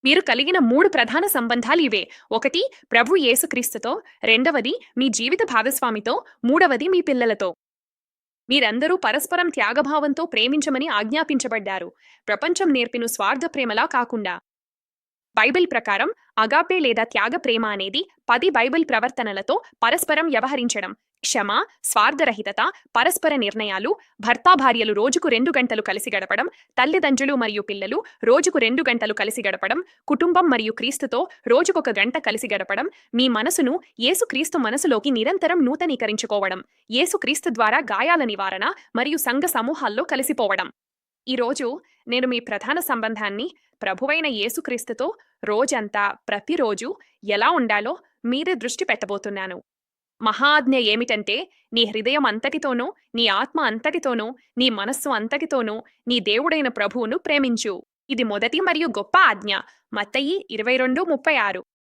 మీరు కలిగిన 3 ప్రధాన సంబంధాలివే. ఒకటి ప్రభు యేసుక్రీస్తుతో, రెండవది మీ జీవిత భాగస్వామితో, మూడవది మీ పిల్లలతో. మీరందరూ పరస్పరం త్యాగభావంతో ప్రేమించమని ఆజ్ఞాపించబడ్డారు. ప్రపంచం నేర్పిన స్వార్థ ప్రేమలా కాకుండా. బైబిల్ ప్రకారం అగాపే లేదా త్యాగ ప్రేమ అనేది 10 బైబిల్ ప్రవర్తనలతో పరస్పరం వ్యవహరించడం. క్షమ, స్వార్థరహితత, పరస్పర నిర్ణయాలు, భర్తాభార్యలు రోజుకు 2 గంటలు కలిసి గడపడం, తల్లిదండ్రులు మరియు పిల్లలు రోజుకు 2 గంటలు కలిసి గడపడం, కుటుంబం మరియు క్రీస్తుతో రోజుకొక గంట కలిసి గడపడం, మీ మనసును యేసుక్రీస్తు మనసులోకి నిరంతరం నూతనీకరించుకోవడం, యేసుక్రీస్తు ద్వారా గాయాల నివారణ మరియు సంఘ సమూహాల్లో కలిసిపోవడం. ఈరోజు నేను మీ ప్రధాన సంబంధాన్ని ప్రభువైన యేసుక్రీస్తుతో రోజంతా, ప్రతిరోజు ఎలా ఉండాలో మీరే దృష్టి పెట్టబోతున్నాను. మహాజ్ఞ ఏమిటంటే, నీ హృదయం అంతటితోనూ, నీ ఆత్మ అంతటితోనూ, నీ మనస్సు అంతటితోనూ నీ దేవుడైన ప్రభువును ప్రేమించు. ఇది మొదటి మరియు గొప్ప ఆజ్ఞ. మత్తయి 22:36.